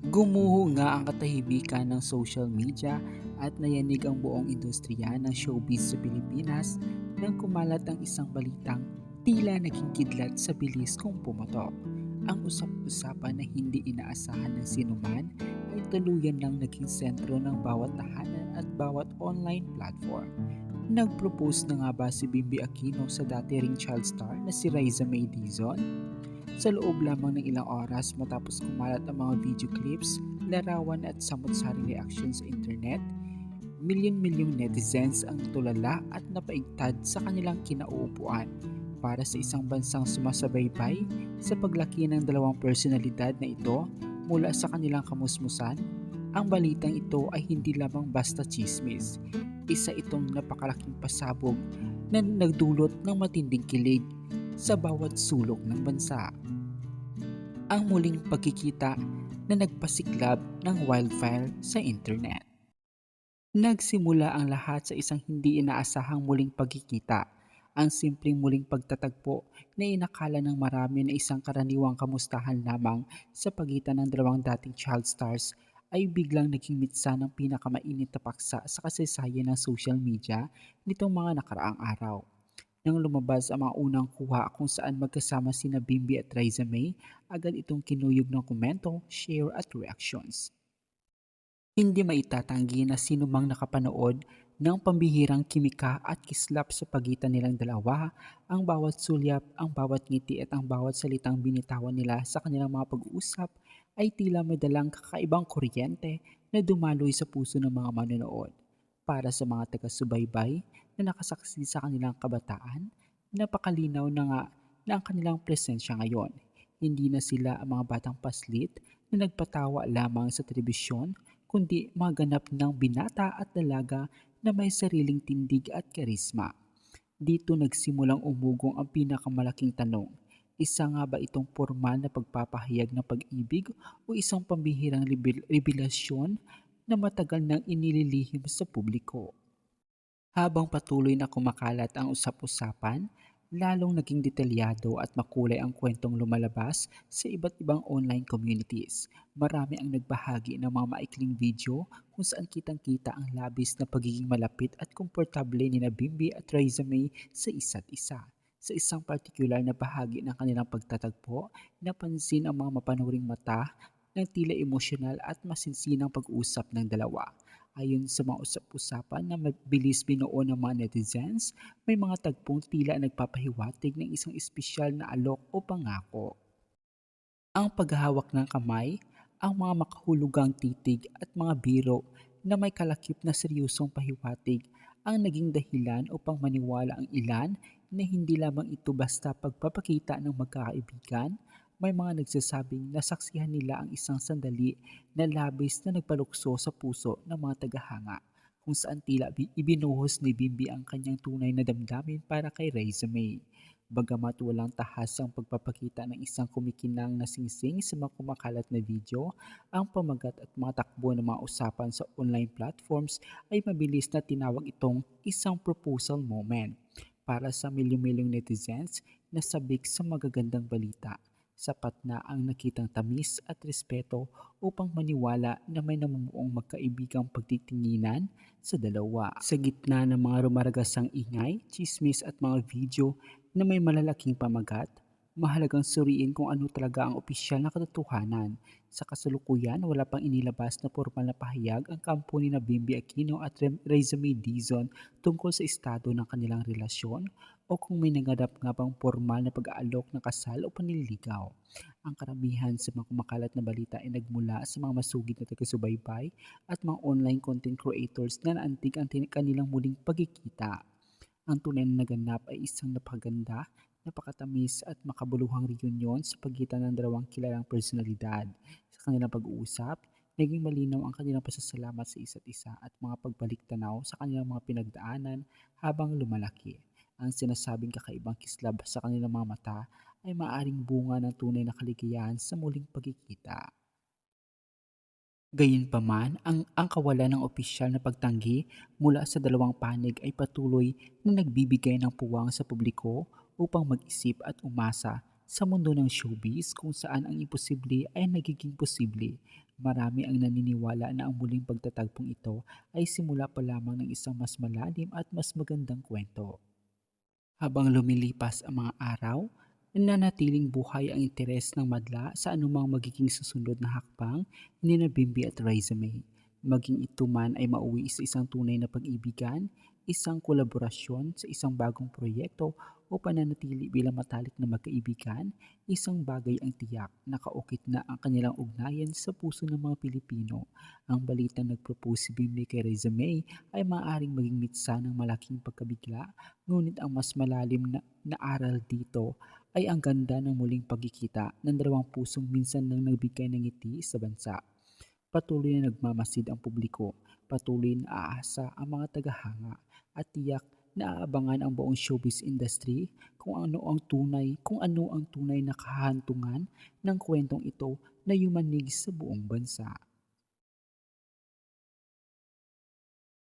Gumuho nga ang katahimikan ng social media at nayanig ang buong industriya ng showbiz sa Pilipinas nang kumalat ang isang balitang tila naging kidlat sa bilis kung pumotok. Ang usap-usapan na hindi inaasahan ng sinuman ay tuluyan lang naging sentro ng bawat tahanan at bawat online platform. Nag-propose na nga ba si Bimbi Aquino sa dati ring child star na si Raisa May Dizon? Sa loob lamang ng ilang oras matapos kumalat ang mga video clips, larawan at samot-saring reaksyon sa internet, milyon-milyong netizens ang tulala at napaigtad sa kanilang kinauupuan para sa isang bansang sumasabaybay sa paglaki ng dalawang personalidad na ito mula sa kanilang kamusmusan. Ang balitang ito ay hindi lamang basta chismis. Isa itong napakalaking pasabog na nagdulot ng matinding kilig sa bawat sulok ng bansa. Ang muling pagkikita na nagpasiklab ng wildfire sa internet. Nagsimula ang lahat sa isang hindi inaasahang muling pagkikita, ang simpleng muling pagtatagpo na inakala ng marami na isang karaniwang kamustahan lamang sa pagitan ng dalawang dating child stars ay biglang naging mitsa ng pinakamainit na paksa sa kasaysayan ng social media nitong mga nakaraang araw. Nang lumabas ang mga unang kuha kung saan magkasama sina Bimbi at Raisa May, agad itong kinuyog ng komento, share at reactions. Hindi maitatanggi na sinumang nakapanood ng pambihirang kimika at kislap sa pagitan nilang dalawa, ang bawat sulyap, ang bawat ngiti at ang bawat salitang binitawan nila sa kanilang mga pag-uusap ay tila may dalang kakaibang kuryente na dumaloy sa puso ng mga manonood. Para sa mga taga-subaybay na nakasaksi sa kanilang kabataan, napakalinaw na nga na ang kanilang presensya ngayon. Hindi na sila ang mga batang paslit na nagpatawa lamang sa telebisyon, kundi maganap ng binata at dalaga na may sariling tindig at karisma. Dito nagsimulang umugong ang pinakamalaking tanong. Isa nga ba itong formal na pagpapahayag ng pag-ibig o isang pambihirang revelasyon na matagal nang inililihim sa publiko? Habang patuloy na kumakalat ang usap-usapan, lalong naging detalyado at makulay ang kwentong lumalabas sa iba't ibang online communities. Marami ang nagbahagi ng mga maikling video kung saan kitang-kita ang labis na pagiging malapit at komportable ni na Bimbi at Raisa May sa isa't isa. Sa isang partikular na bahagi ng kanilang pagtatagpo, napansin ang mga mapanuring mata ng tila emosyonal at masinsinang pag-usap ng dalawa. Ayon sa mga usap-usapan na mabilis binuo ng mga netizens, may mga tagpong tila nagpapahiwatig ng isang espesyal na alok o pangako. Ang paghahawak ng kamay, ang mga makahulugang titig at mga biro na may kalakip na seryosong pahiwatig ang naging dahilan upang maniwala ang ilan na hindi lamang ito basta pagpapakita ng magkakaibigan. May mga nagsasabing nasaksihan nila ang isang sandali na labis na nagpalukso sa puso ng mga tagahanga, kung saan tila ibinuhos ni Bimbi ang kanyang tunay na damdamin para kay Reza May. Bagamat walang tahas ang pagpapakita ng isang kumikinang na singsing sa mga kumakalat na video, ang pamagat at mga takbo ng mga usapan sa online platforms ay mabilis na tinawag itong isang proposal moment. Para sa milyong-milyong netizens na sabik sa magagandang balita, sapat na ang nakitang tamis at respeto upang maniwala na may namumuong magkaibigang pagtitinginan sa dalawa. Sa gitna ng mga rumaragasang ingay, chismis at mga video na may malalaking pamagat, mahalagang suriin kung ano talaga ang opisyal na katotohanan. Sa kasalukuyan, wala pang inilabas na formal na pahayag ang kampo ni na Bimbi Aquino at Reza-May Dizon tungkol sa estado ng kanilang relasyon o kung may naganap nga bang formal na pag-aalok ng kasal o panliligaw. Ang karamihan sa mga kumakalat na balita ay nagmula sa mga masugid na taga-subaybay at mga online content creators na naantig ang kanilang muling pagkikita. Ang tunay na naganap ay isang napakaganda, napakatamis at makabuluhang reunion sa pagitan ng dalawang kilalang personalidad. Sa kanilang pag-uusap, naging malinaw ang kanilang pasasalamat sa isa't isa at mga pagbalik-tanaw sa kanilang mga pinagdaanan habang lumalaki. Ang sinasabing kakaibang kislab sa kanilang mga mata ay maaaring bunga ng tunay na kaligayahan sa muling pagkikita. Gayunpaman, ang kawalan ng opisyal na pagtanggi mula sa dalawang panig ay patuloy na nagbibigay ng puwang sa publiko upang mag-isip at umasa Sa mundo ng showbiz kung saan ang imposible ay nagiging posible, marami ang naniniwala na ang muling pagtatagpong ito ay simula pa lamang ng isang mas malalim at mas magandang kwento. Habang lumilipas ang mga araw, nanatiling buhay ang interes ng madla sa anumang magiging susunod na hakbang ni na Bimbi at Raisa May. Maging ito man ay mauwi sa isang tunay na pag-ibigan, isang kolaborasyon sa isang bagong proyekto o pananatili bilang matalik na magkaibigan, isang bagay ang tiyak, nakaukit na ang kanilang ugnayan sa puso ng mga Pilipino. Ang balitang nag-propose si Bimbi kay Raisa May ay maaaring maging mitsa ng malaking pagkabigla. Ngunit ang mas malalim na aral dito ay ang ganda ng muling pagkikita ng dalawang pusong minsan nang nagbigay ng ngiti sa bansa. Patuloy na nagmamasid ang publiko, patuloy na aasa ang mga tagahanga, at tiyak na aabangan ang buong showbiz industry kung ano ang tunay na kahantungan ng kwentong ito na yumanig sa buong bansa.